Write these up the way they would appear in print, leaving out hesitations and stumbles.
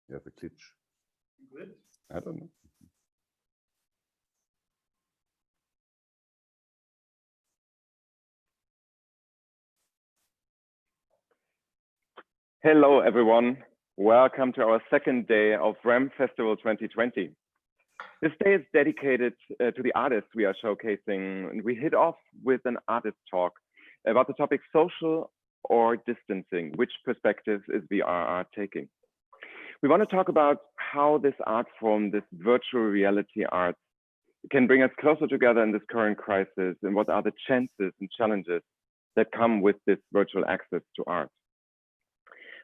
You have a glitch. Good. I don't know. Hello, everyone. Welcome to our second day of RAM Festival 2020. This day is dedicated to the artists we are showcasing. And we hit off with an artist talk about the topic social or distancing, which perspectives is VR art taking. We want to talk about how this art form, this virtual reality art, can bring us closer together in this current crisis, and what are the chances and challenges that come with this virtual access to art.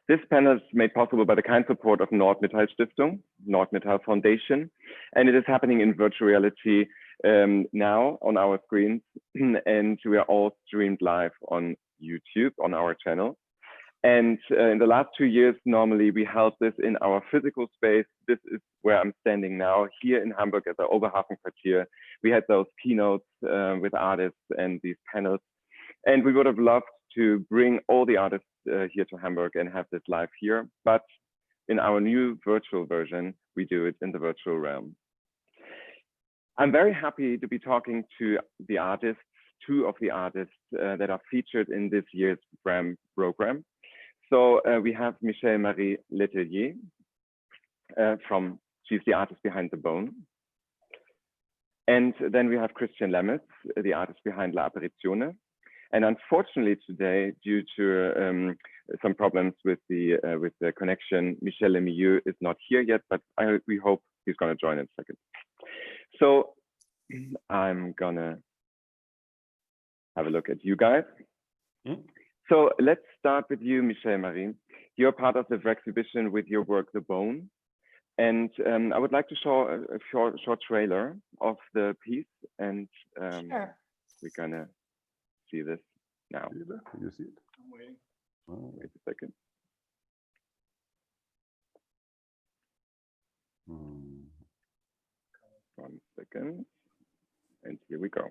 This panel is made possible by the kind support of Nordmetall Stiftung, Nordmetall Foundation, and it is happening in virtual reality now on our screens, and we are all streamed live on YouTube on our channel. And in the last 2 years, normally we held this in our physical space. This is where I'm standing now, here in Hamburg at the Oberhafenkwartier. We had those keynotes with artists and these panels, and we would have loved to bring all the artists here to Hamburg and have this live here. But in our new virtual version, we do it in the virtual realm. I'm very happy to be talking to the artists, two of the artists that are featured in this year's RAM program. So we have Michelle Marie Letelier she's the artist behind The Bone. And then we have Christian Lemmes, the artist behind La Apparizione. And unfortunately today, due to some problems with the connection, Michel Lemieux is not here yet, but we hope he's going to join in a second. So I'm going to have a look at you guys. So let's start with you, Michelle Marie. You're part of the exhibition with your work, The Bone. And I would like to show a short trailer of the piece. And Sure. we're going to see this now. You see it? I'm waiting. Oh. Wait a second. Hmm. 1 second. And here we go.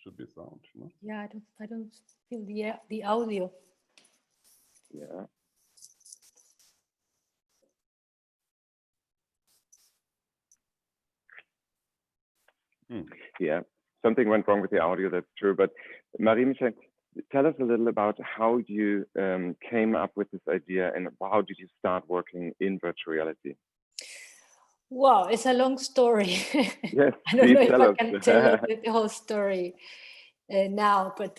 Should be sound, no? Yeah, I don't feel the audio. Yeah. Yeah, something went wrong with the audio, that's true. But Marie-Michel, tell us a little about how you came up with this idea and how did you start working in virtual reality? Wow, it's a long story. Yes, I don't know if tell I us. can tell the whole story now, but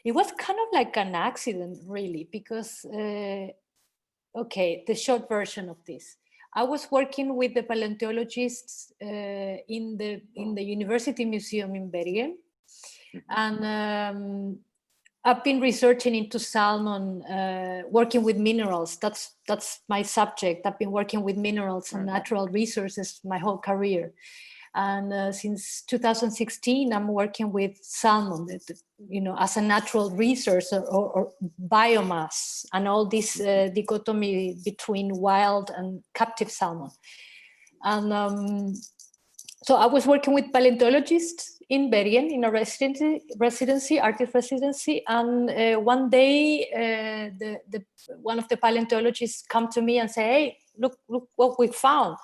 it was kind of like an accident, really, because, okay, the short version of this. I was working with the paleontologists in the University Museum in Bergen, and I've been researching into salmon, working with minerals. That's my subject. I've been working with minerals and natural resources my whole career. And since 2016, I'm working with salmon, as a natural resource or biomass, and all this dichotomy between wild and captive salmon. And so I was working with paleontologists in Bergen in a residency, artist residency. And one day, one of the paleontologists come to me and say, "Hey, look what we found."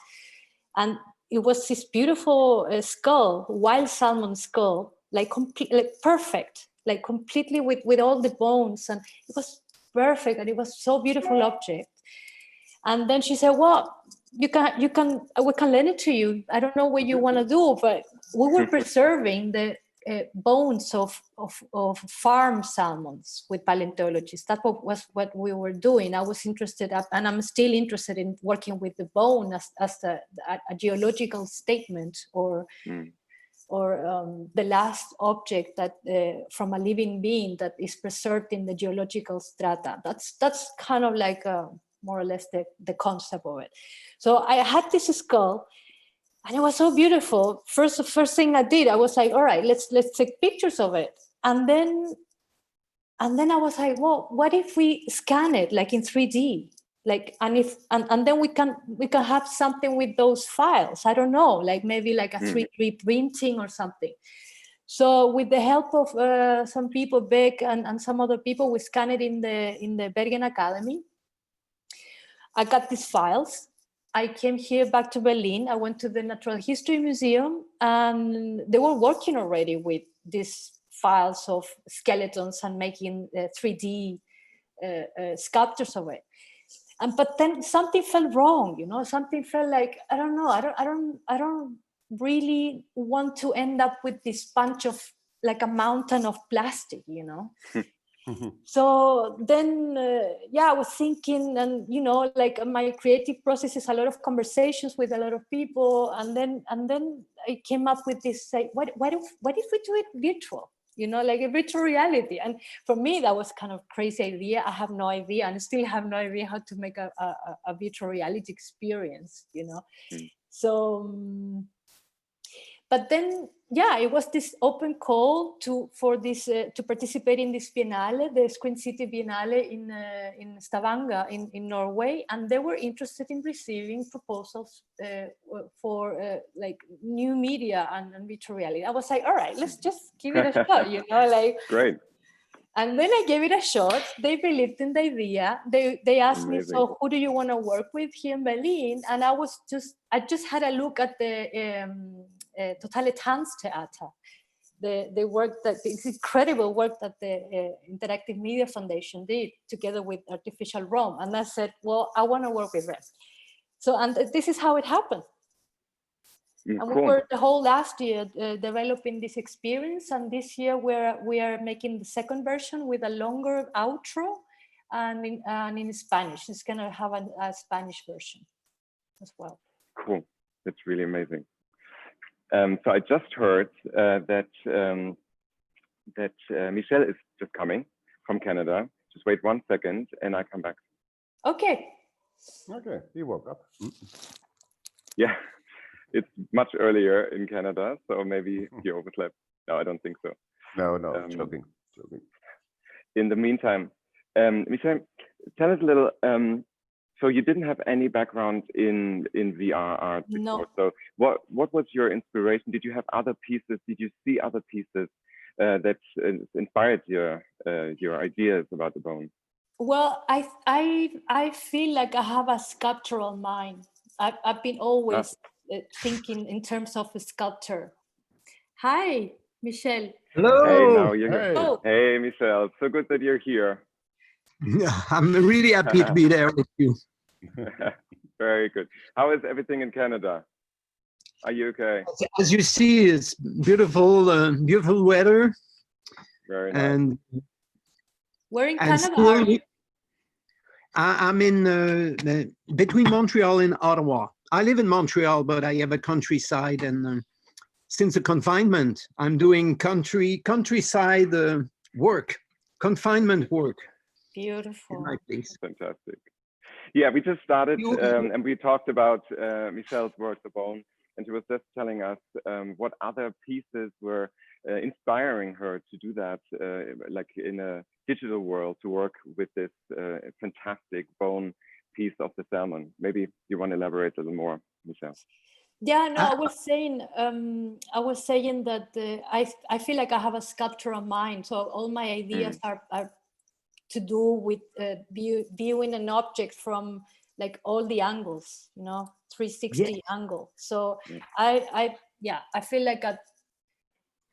And it was this beautiful skull, wild salmon skull, like perfect, like completely with all the bones, and it was perfect, and it was so beautiful object. And then she said, "Well, we can lend it to you. I don't know what you want to do," but we were preserving the bones of farm salmons with paleontologists. That was what we were doing. I was interested, and I'm still interested in working with the bone as a geological statement, or the last object that from a living being that is preserved in the geological strata. That's kind of like more or less the concept of it. So I had this skull, and it was so beautiful. First thing I did, I was like, all right, let's take pictures of it. And then I was like, well, what if we scan it like in 3D? like, and then we can have something with those files. I don't know, like maybe like a 3D printing or something. So with the help of some people, Beck and some other people, we scanned it in the Bergen Academy. I got these files. I came here back to Berlin. I went to the Natural History Museum, and they were working already with these files of skeletons and making 3D sculptures of it. But then something felt wrong, you know. Something felt like, I don't know. I don't really want to end up with this bunch of, like, a mountain of plastic, you know. So then, I was thinking, and you know, like my creative process is a lot of conversations with a lot of people, and then I came up with this, like, what if we do it virtual? You know, like a virtual reality. And for me, that was kind of crazy idea. I have no idea, and still have no idea how to make a virtual reality experience. You know, so. But then, it was this open call to participate in this Biennale, the Screen City Biennale in Stavanger in Norway, and they were interested in receiving proposals for like new media and virtual reality. I was like, all right, let's just give it a shot, you know, like. Great. And then I gave it a shot. They believed in the idea. They asked me, Amazing. so who do you want to work with here in Berlin? And I just had a look at the Untitled Chapter, the work this incredible work that the Interactive Media Foundation did together with Artificial Rome. And I said, well, I want to work with them. So, and this is how it happened. And Cool. we were the whole last year developing this experience, and this year we are making the second version with a longer outro, and in Spanish. It's gonna have a Spanish version as well. Cool, that's really amazing. So I just heard that Michelle is just coming from Canada. Just wait 1 second, and I come back. Okay. Okay, he woke up. Yeah. It's much earlier in Canada, so maybe you overslept. No, I don't think so. No, joking. In the meantime, Michelle, tell us a little. So you didn't have any background in VR art before. No. So what was your inspiration? Did you have other pieces? Did you see other pieces that inspired your ideas about the bone? Well, I feel like I have a sculptural mind. I've been always thinking in terms of a sculptor. Hi, Michelle. Hello. Hey, now you're Hey. here. Oh. Hey, Michelle. So good that you're here. I'm really happy to be there with you. Very good. How is everything in Canada? Are you okay? As you see, it's beautiful, beautiful weather. Very nice. And Where in and Canada still, are you? I'm in between Montreal and Ottawa. I live in Montreal, but I have a countryside, and since the confinement, I'm doing countryside work, confinement work. Beautiful. In my place. Fantastic. Yeah, we just started and we talked about Michelle's work, The Bone, and she was just telling us what other pieces were inspiring her to do that, like in a digital world, to work with this fantastic bone piece of the salmon. Maybe you want to elaborate a little more, Michelle. Yeah, no, I was saying that I feel like I have a sculptural mind. So all my ideas are to do with viewing an object from like all the angles, you know, 360 angle. So I feel like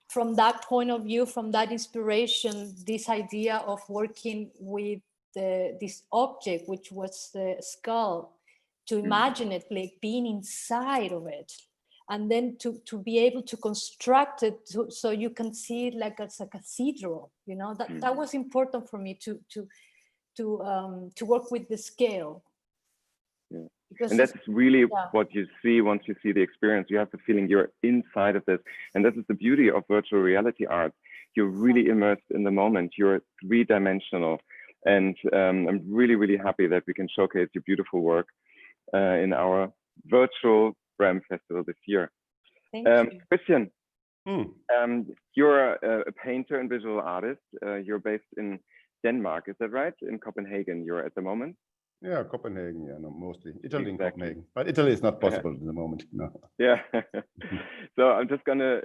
from that point of view, from that inspiration, this idea of working with this object, which was the skull, to imagine it like being inside of it, and then to be able to construct it so you can see it like it's a cathedral, you know. That was important for me to work with the scale. Yeah. And that's really what you see once you see the experience. You have the feeling you're inside of this, and this is the beauty of virtual reality art. You're really immersed in the moment. You're three-dimensional, and I'm really, really happy that we can showcase your beautiful work in our virtual BREM Festival this year. Thank you. Christian, you're a painter and visual artist. You're based in Denmark, is that right? In Copenhagen, you're at the moment? Yeah, Copenhagen. Yeah, no, mostly Italy and Exactly. Copenhagen, but Italy is not possible at the moment. No. Yeah. So I'm just gonna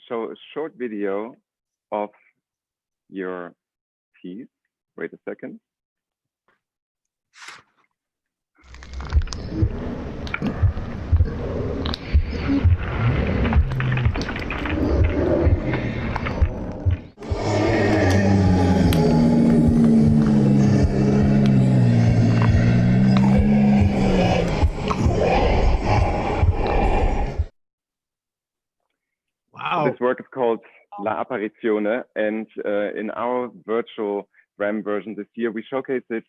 show a short video of your piece. Wait a second. Wow. This work is called La Apparizione, and in our virtual RAM version this year, we showcase it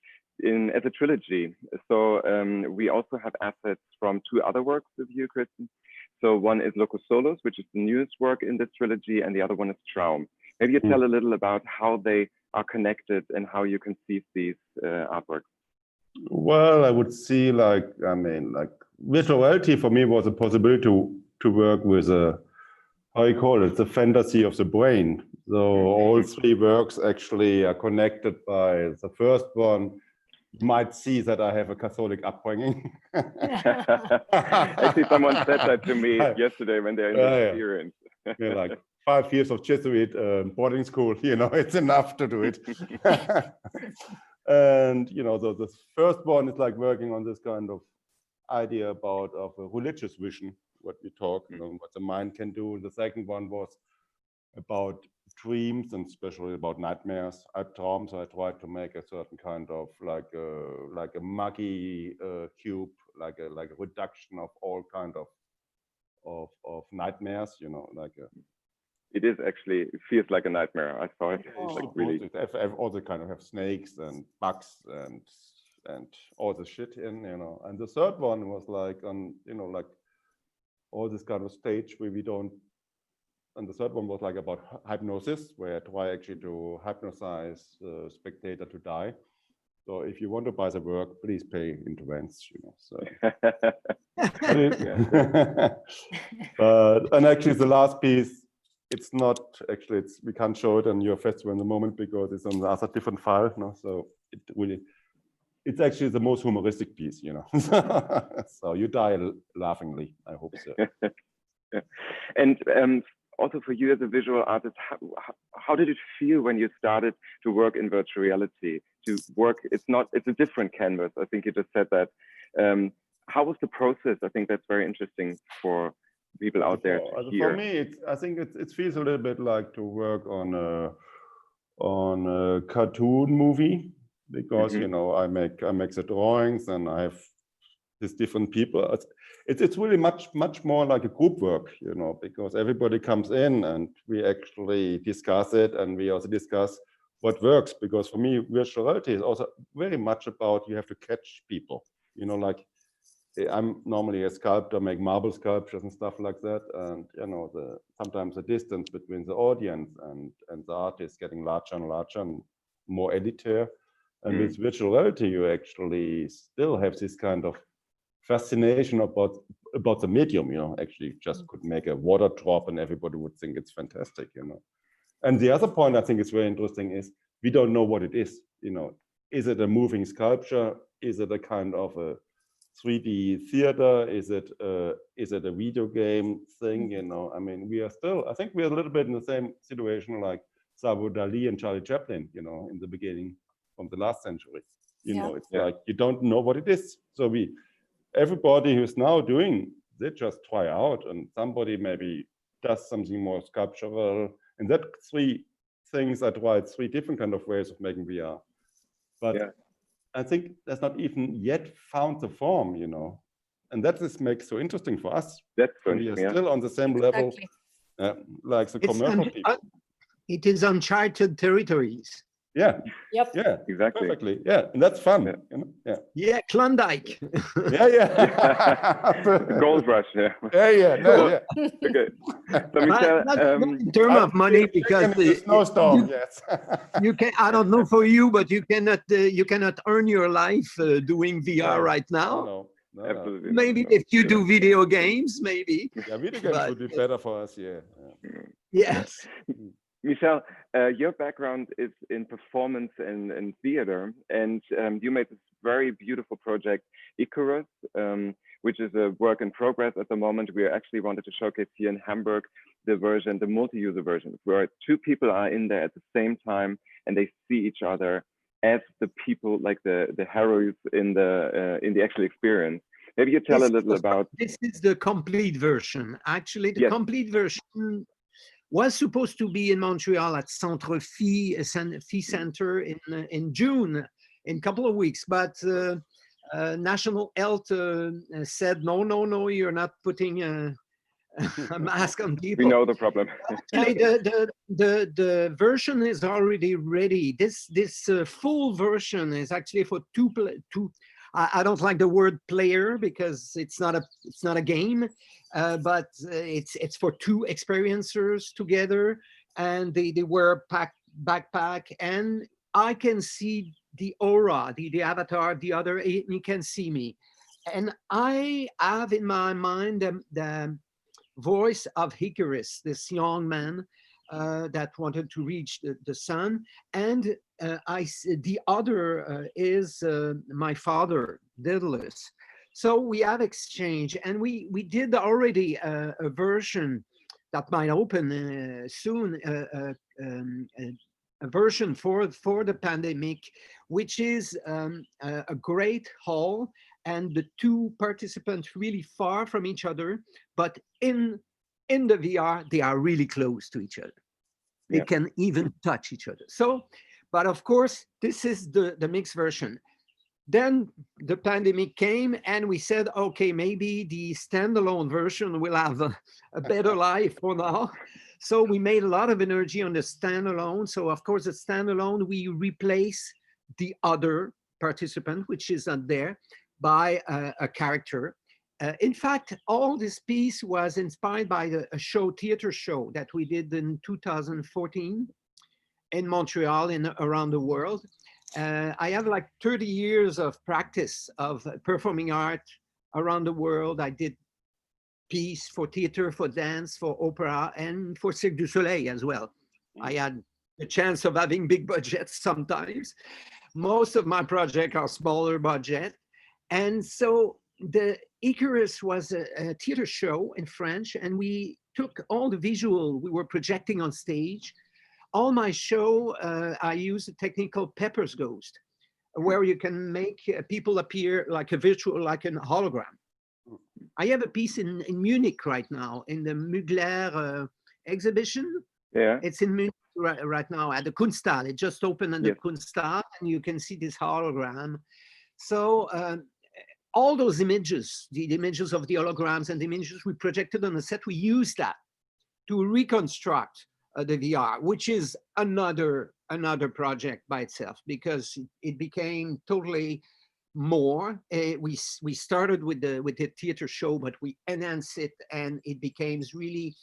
as a trilogy. So we also have assets from two other works of you, Kristen. So one is Locus Solus, which is the newest work in this trilogy, and the other one is Traum. Maybe you tell a little about how they are connected and how you conceive these artworks. Well, I would see like virtual reality for me was a possibility to work with a, how you call it, the fantasy of the brain. So all three works actually are connected by the first one. You might see that I have a Catholic upbringing. Actually, someone said that to me yesterday when they're in the experience. Yeah, like 5 years of Jesuit boarding school, it's enough to do it. And the first one is like working on this kind of idea of a religious vision, what we talk, what the mind can do. The second one was about dreams and especially about nightmares. Albtraum, so I tried to make a certain kind of like a muggy cube, like a reduction of all kind of nightmares, It is actually, it feels like a nightmare. I saw it. Like really. I've also kind of have snakes and bugs and all the shit in, And the third one was like on, like all this kind of stage where we don't. And the third one was like about hypnosis, where I try actually to hypnotize the spectator to die. So if you want to buy the work, please pay in advance, So. And actually the last piece, it's not actually, we can't show it on your festival in the moment because it's on the other different file, So it's actually the most humoristic piece, So you die laughingly, I hope so. And also for you as a visual artist, how did it feel when you started to work in virtual reality? To work, it's a different canvas. I think you just said that. How was the process? I think that's very interesting for people out there to hear. For me, I think it feels a little bit like to work on a cartoon movie because I make the drawings and I have these different people. It's really much more like a group work, because everybody comes in and we actually discuss it and we also discuss what works. Because for me, virtual reality is also very much about you have to catch people. Like I'm normally a sculptor, make marble sculptures and stuff like that, and sometimes the distance between the audience and the artist getting larger and larger and more elitaire. And with virtual reality, you actually still have this kind of fascination about the medium, actually just could make a water drop and everybody would think it's fantastic, And the other point I think is very interesting is we don't know what it is, Is it a moving sculpture? Is it a kind of a 3D theater? Is it a video game thing? I mean, I think we are a little bit in the same situation like Salvador Dali and Charlie Chaplin, in the beginning from the last century. It's like you don't know what it is. So everybody who's now doing, they just try out, and somebody maybe does something more sculptural. And that three things I tried, three different kind of ways of making VR. But I think that's not even yet found the form, and that makes so interesting for us. That's we are still on the same level, like the commercial people. It is uncharted territories. Yeah. Yep. Yeah. Exactly. Perfectly. Yeah, and that's fun. Yeah. Klondike. Gold rush. Yeah. Okay. So Michel, not in terms of money, because snowstorm. Yes. You can. I don't know for you, but you cannot earn your life doing VR right now. No. Absolutely. Maybe if you do video games, maybe. Yeah, video games would be better for us. Yeah. Yes. Michelle, your background is in performance and theater, and you made this very beautiful project, Icarus, which is a work in progress at the moment. We actually wanted to showcase here in Hamburg the multi-user version, where two people are in there at the same time and they see each other as the people, like the heroes in the actual experience. Maybe you tell a little about. This is the complete version. Actually, the complete version was supposed to be in Montreal at Centre Phi Center in June, in a couple of weeks, but National Health said, no, you're not putting a mask on people. We know the problem. Actually, the version is already ready. This full version is actually for two. I don't like the word player because it's not a game, but it's for two experiencers together, and they wear backpack, and I can see the aura, the avatar, the other, he can see me, and I have in my mind the voice of Icarus, this young man that wanted to reach the sun, and the other is my father, Daedalus. So we have exchange, and we did already a version that might open soon, a version for the pandemic, which is a great hall, and the two participants really far from each other, but in the VR, they are really close to each other. They can even touch each other. So, but of course, this is the mixed version. Then the pandemic came and we said, okay, maybe the standalone version will have a better life for now. So we made a lot of energy on the standalone. So of course, the standalone, we replace the other participant, which is not there, by a character. In fact, all this piece was inspired by a theater show that we did in 2014 in Montreal and around the world. I have like 30 years of practice of performing art around the world. I did piece for theater, for dance, for opera, and for Cirque du Soleil as well. I had the chance of having big budgets sometimes. Most of my projects are smaller budget. And so the Icarus was a theater show in French, and we took all the visual we were projecting on stage. All my show, I use a technique called Pepper's Ghost, where you can make people appear like a virtual, like a hologram. I have a piece in Munich right now in the Mugler exhibition. Yeah, it's in Munich right now at the Kunsthal. It just opened at the Kunsthal, and you can see this hologram. So all those images, the images of the holograms and the images we projected on the set, we used that to reconstruct the VR, which is another project by itself, because it became totally more. We started with the theater show, but we enhanced it, and it became really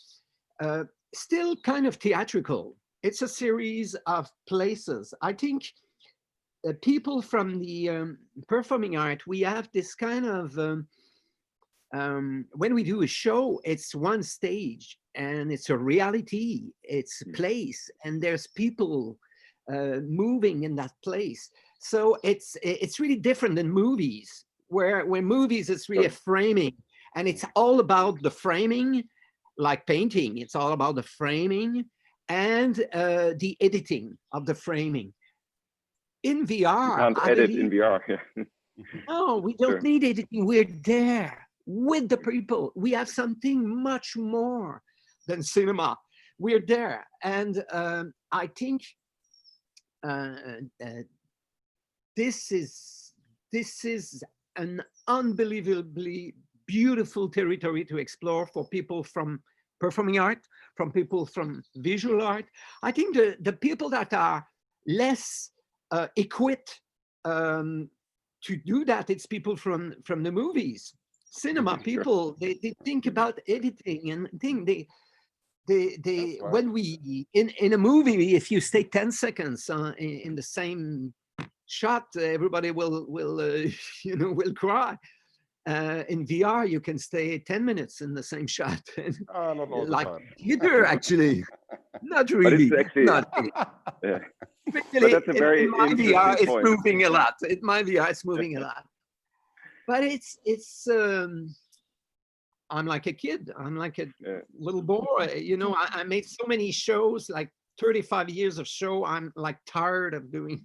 still kind of theatrical. It's a series of places. I think people from the performing art, we have this kind of when we do a show, it's one stage and it's a reality, it's a place, and there's people moving in that place. So it's really different than movies, where movies, it's really a framing, and it's all about the framing, like painting. It's all about the framing and the editing of the framing. In VR, you can't edit in VR. Yeah. No, we don't need editing. We're there with the people. We have something much more than cinema. We're there, and I think this is an unbelievably beautiful territory to explore for people from performing art, from people from visual art. I think the people that are less equipped to do that, it's people from the movies, cinema people. They think about editing and think they when we in a movie, if you stay 10 seconds in the same shot, everybody will will cry. In VR, you can stay 10 minutes in the same shot, not all like the time. theater actually. Not But really. it's actually, Not really. yeah. Really, that's a very in my VR, interesting it's point. moving a lot. In my VR, it's moving a lot. But it's I'm like a kid. I'm like a little boy. You know, I made so many shows, like 35 years of show. I'm like tired of doing.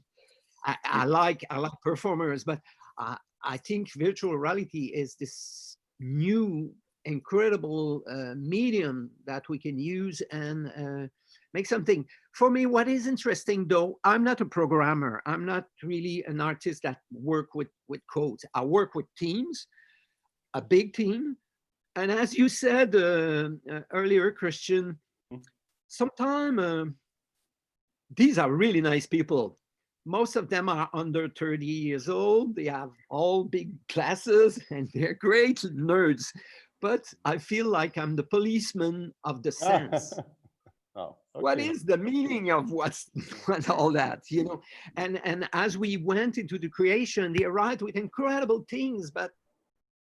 I like performers, but I think virtual reality is this new incredible medium that we can use and make something. For me, what is interesting though, I'm not a programmer. I'm not really an artist that work with codes. I work with teams, a big team. And as you said earlier, Christian, sometimes these are really nice people. Most of them are under 30 years old. They have all big classes and they're great nerds. But I feel like I'm the policeman of the sense. Oh, What okay. is the meaning of what all that, you know? And as we went into the creation, they arrived with incredible things, but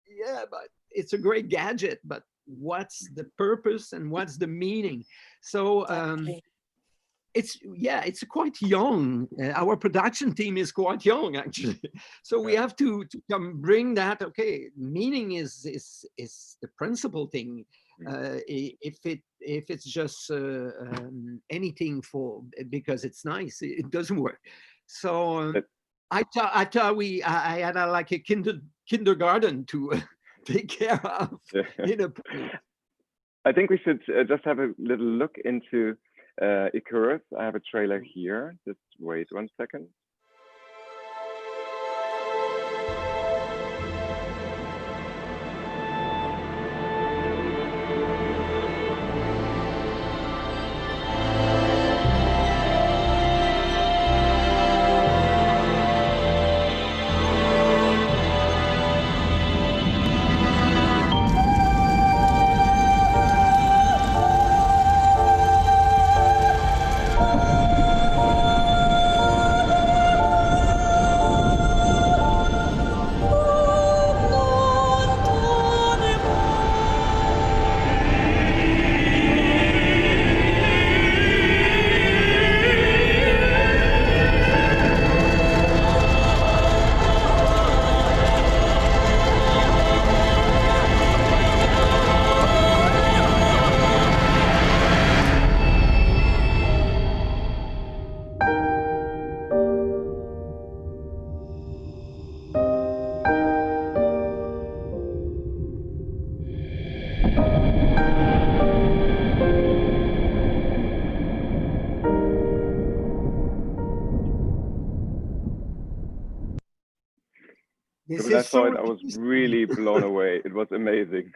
yeah, but it's a great gadget, but what's the purpose and what's the meaning? So it's quite young. Our production team is quite young, actually. So we have to come bring that. Okay, meaning is the principal thing. If it's just anything for because it's nice, it doesn't work. So I thought I had like a kindergarten to take care of. I think we should just have a little look into Icarus. I have a trailer here. Just wait 1 second. This When I is saw so it, I was really blown away. It was amazing.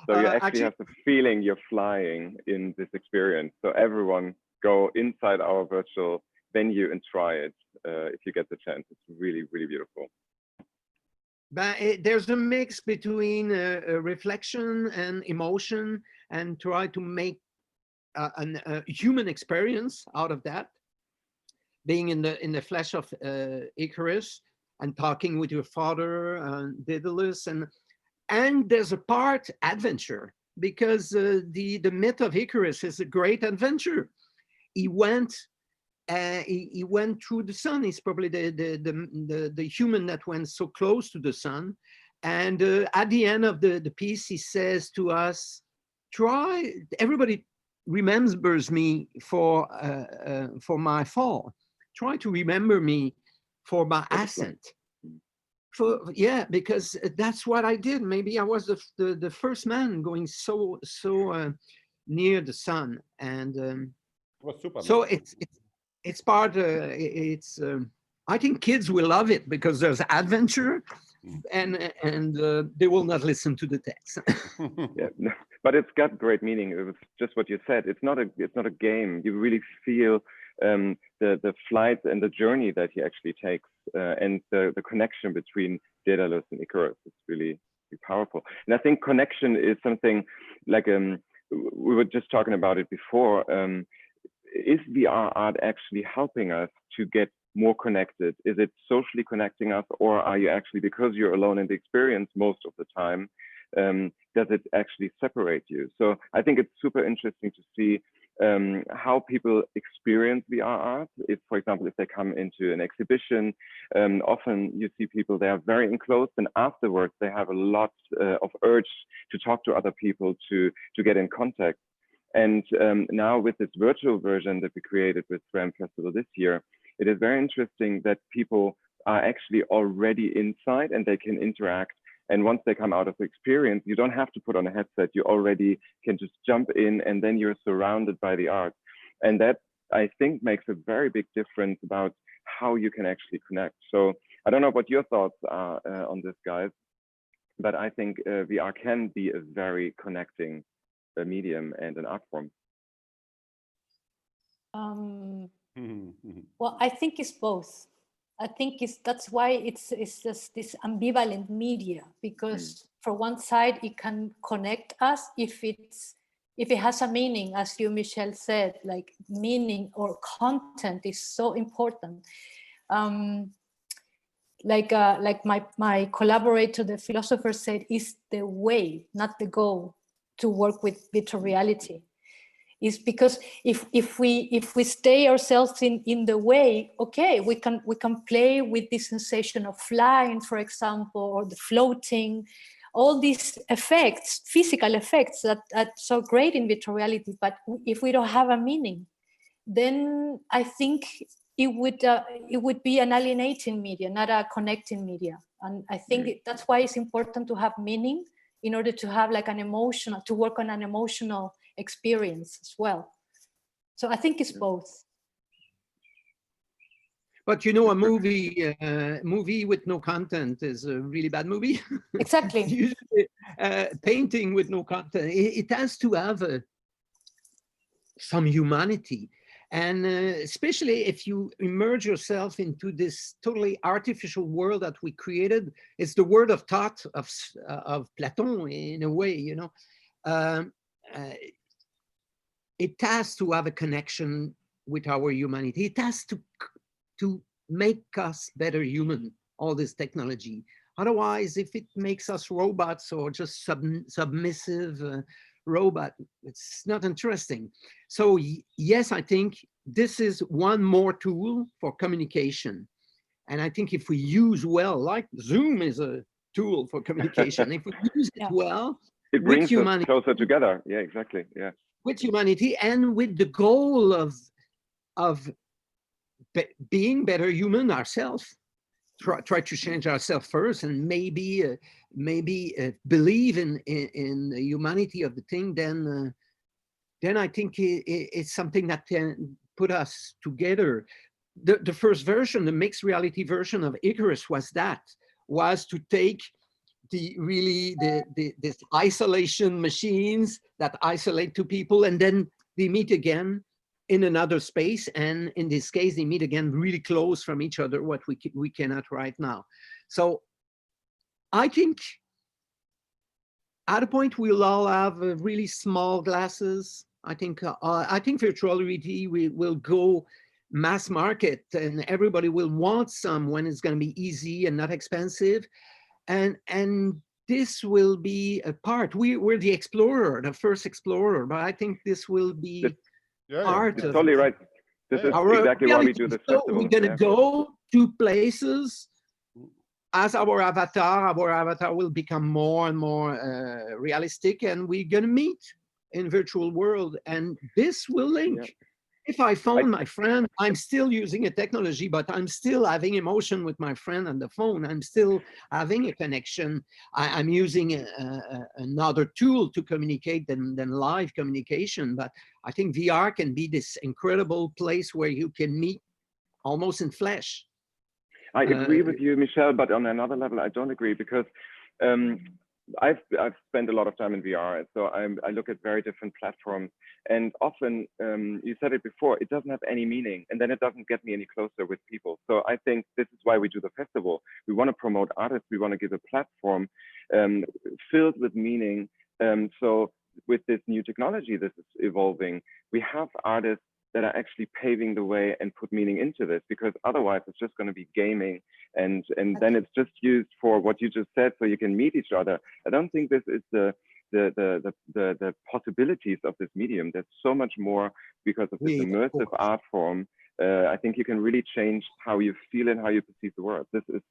So you actually have the feeling you're flying in this experience. So everyone go inside our virtual venue and try it if you get the chance. It's really, really beautiful. But there's a mix between reflection and emotion, and try to make a human experience out of that. Being in the flesh of Icarus and talking with your father, Daedalus, and there's a part adventure, because the myth of Icarus is a great adventure. He went through the sun. He's probably the human that went so close to the sun. And at the end of the piece, he says to us, everybody remembers me for my fall. Try to remember me for my ascent. Because that's what I did. Maybe I was the first man going so near the sun. And so it's part. I think kids will love it because there's adventure, and they will not listen to the text. No, but it's got great meaning. It was just what you said. It's not a game. You really feel the flight and the journey that he actually takes, and the connection between Daedalus and Icarus. It's really powerful. And I think connection is something like we were just talking about it before. Is VR art actually helping us to get more connected? Is it socially connecting us, or are you actually, because you're alone in the experience most of the time, does it actually separate you? So I think it's super interesting to see how people experience VR art. If, for example, if they come into an exhibition, often you see people, they are very enclosed, and afterwards they have a lot of urge to talk to other people, to get in contact. And now with this virtual version that we created with RAM Festival this year, it is very interesting that people are actually already inside and they can interact. And once they come out of the experience, you don't have to put on a headset. You already can just jump in, and then you're surrounded by the art. And that, I think, makes a very big difference about how you can actually connect. So I don't know what your thoughts are on this, guys, but I think VR can be a very connecting medium and an art form. Well, I think it's both. I think that's why it's just this ambivalent media, because for one side it can connect us if it has a meaning, as you, Michelle, said, like meaning or content is so important. Like my collaborator, the philosopher, said, is the way, not the goal, to work with virtual reality. Is because if we stay ourselves in the way, okay, we can play with the sensation of flying, for example, or the floating, all these effects, physical effects that are so great in virtual reality. But if we don't have a meaning, then I think it would be an alienating media, not a connecting media. And I think that's why it's important to have meaning in order to have like to work on an emotional experience as well. So I think it's both. But you know, a movie with no content is a really bad movie. Exactly. Usually, painting with no content, it has to have some humanity. And especially if you immerse yourself into this totally artificial world that we created, it's the world of thought of Platon in a way, you know. It has to have a connection with our humanity. It has to make us better human, all this technology. Otherwise, if it makes us robots or just submissive robot, it's not interesting. So yes, I think this is one more tool for communication. And I think if we use well, like Zoom is a tool for communication, if we use it well, it brings us closer together. Yeah, exactly. Yeah. With humanity and with the goal of being better human ourselves. Try to change ourselves first, and maybe believe in the humanity of the thing. Then I think it's something that can put us together. The first version, the mixed reality version of Icarus, was to take this isolation machines that isolate two people, and then they meet again in another space, and in this case they meet again really close from each other, what we cannot right now. So I think at a point we'll all have really small glasses. I think virtual reality will go mass market, and everybody will want some when it's going to be easy and not expensive. And this will be a part. We're the explorer, the first explorer, but I think this will be part of. Totally right. This is exactly why we do this festival. We're gonna go to places as our avatar will become more and more realistic, and we're gonna meet in virtual world, and this will link. Yeah. If I phone my friend, I'm still using a technology, but I'm still having emotion with my friend on the phone. I'm still having a connection. I'm using another tool to communicate than live communication. But I think VR can be this incredible place where you can meet almost in flesh. I agree with you, Michelle, but on another level, I don't agree, because I've spent a lot of time in VR, so I look at very different platforms, and often, you said it before, it doesn't have any meaning, and then it doesn't get me any closer with people. So I think this is why we do the festival. We want to promote artists. We want to give a platform filled with meaning. So with this new technology that is evolving, we have artists that are actually paving the way and put meaning into this, because otherwise it's just going to be gaming, and then it's just used for what you just said, so you can meet each other. I don't think this is the the possibilities of this medium. There's so much more because of this immersive art form. I think you can really change how you feel and how you perceive the world. This is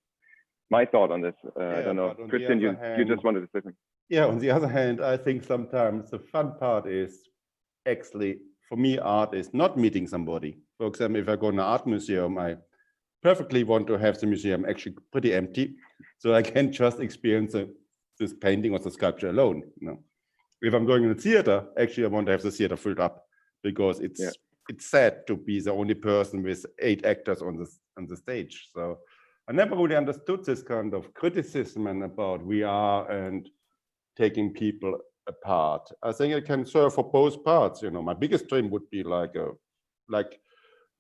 my thought on this. I don't know, Christian, you just wanted to say something. Yeah, on the other hand, I think sometimes the fun part is actually, for me, art is not meeting somebody. For example, if I go to an art museum, I perfectly want to have the museum actually pretty empty, so I can just experience this painting or the sculpture alone. You know, if I'm going in a theater, actually, I want to have the theater filled up, because it's sad to be the only person with 8 actors on the stage. So I never really understood this kind of criticism and about VR and taking people apart. I think it can serve for both parts. You know, my biggest dream would be like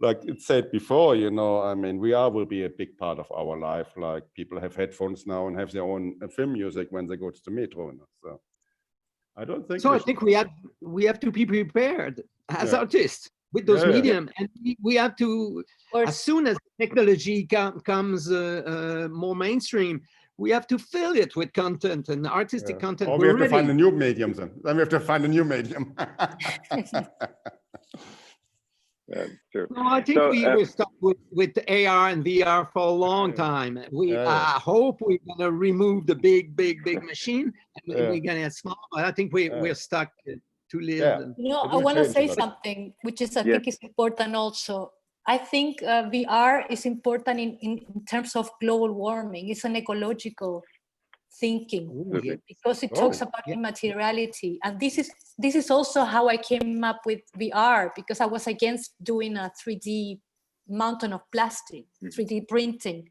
it said before, you know, I mean, VR will be a big part of our life. Like, people have headphones now and have their own film music when they go to the metro. You know? So I don't think. So I think we have to be prepared as artists with those medium, and we have to, as soon as technology comes more mainstream, we have to fill it with content and artistic content. Or we have to find a new medium then. Then we have to find a new medium. Sure. No, I think we were stuck with AR and VR for a long time. I hope we're going to remove the big machine, and we're going to get small. But I think we're stuck to live. You know, I want to say something, which is I think is important also. I think VR is important in terms of global warming. It's an ecological thinking because it talks about immateriality, and this is also how I came up with VR, because I was against doing a 3D mountain of plastic, 3D printing,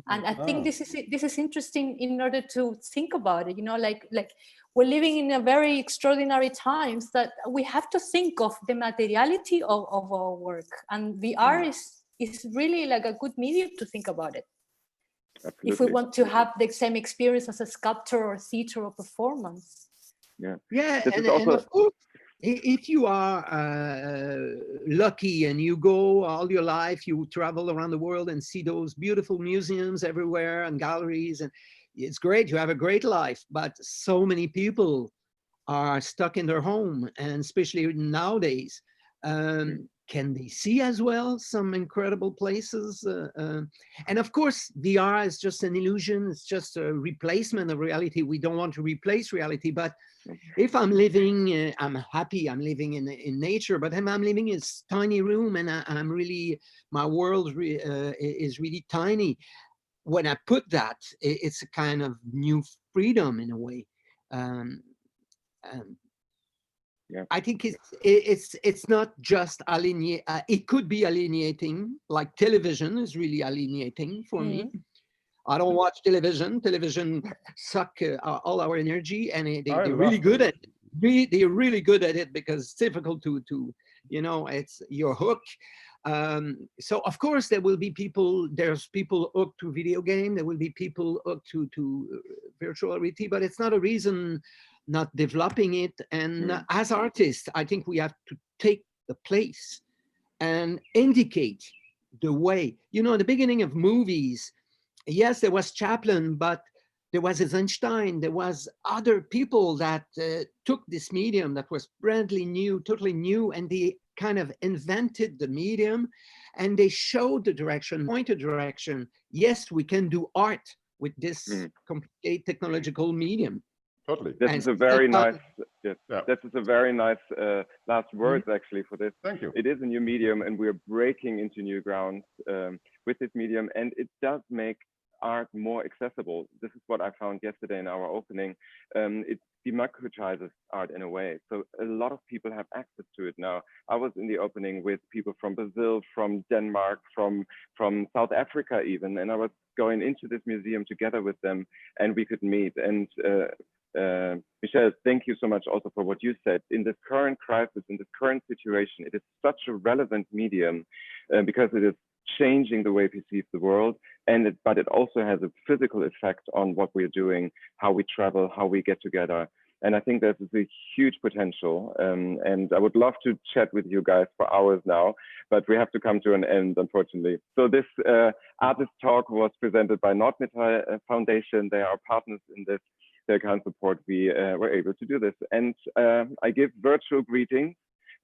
and I think this is interesting in order to think about it. You know, like we're living in a very extraordinary times that we have to think of the materiality of our work, and VR is really like a good medium to think about it. Absolutely. If we want to have the same experience as a sculptor or theater or performance. And of course, if you are lucky and you go all your life, you travel around the world and see those beautiful museums everywhere and galleries, and it's great, you have a great life. But so many people are stuck in their home, and especially nowadays, can they see as well some incredible places? And of course, VR is just an illusion. It's just a replacement of reality. We don't want to replace reality. But if I'm living, I'm happy I'm living in nature, but I'm living in this tiny room, and I'm really, my world is really tiny. When I put that, it's a kind of new freedom in a way. I think it's not just alienating. It could be alienating, like television is really alienating for me. I don't watch television. Television suck all our energy, and they're really good at it. They're really good at it because it's difficult to you know, it's your hook. So of course there will be people. There's people hooked to video game. There will be people hooked to virtual reality, but it's not a reason not developing it. And as artists, I think we have to take the place and indicate the way. You know, at the beginning of movies, yes, there was Chaplin, but there was Eisenstein, there was other people that took this medium that was brandly new, totally new, and they kind of invented the medium, and they showed the direction, pointed direction. Yes, we can do art with this complicated technological medium. Totally. This is a very nice. This is a very nice last words actually for this. Thank you. It is a new medium, and we're breaking into new grounds with this medium, and it does make art more accessible. This is what I found yesterday in our opening. It democratizes art in a way, so a lot of people have access to it now. I was in the opening with people from Brazil, from Denmark, from South Africa even, and I was going into this museum together with them, and we could meet. And Michelle, thank you so much also for what you said. In this current crisis, in this current situation, it is such a relevant medium because it is changing the way we perceive the world, but it also has a physical effect on what we're doing, how we travel, how we get together. And I think there's a huge potential. And I would love to chat with you guys for hours now, but we have to come to an end, unfortunately. So this artist talk was presented by Nordmetall Foundation. They are partners in this. their kind support, we were able to do this. And I give virtual greetings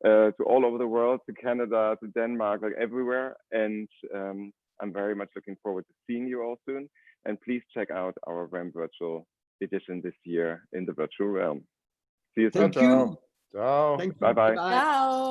to all over the world, to Canada, to Denmark, like everywhere. And I'm very much looking forward to seeing you all soon. And please check out our RAM virtual edition this year in the virtual realm. See you soon. Thank you. Ciao. Thank you. Bye-bye. Bye. Ciao.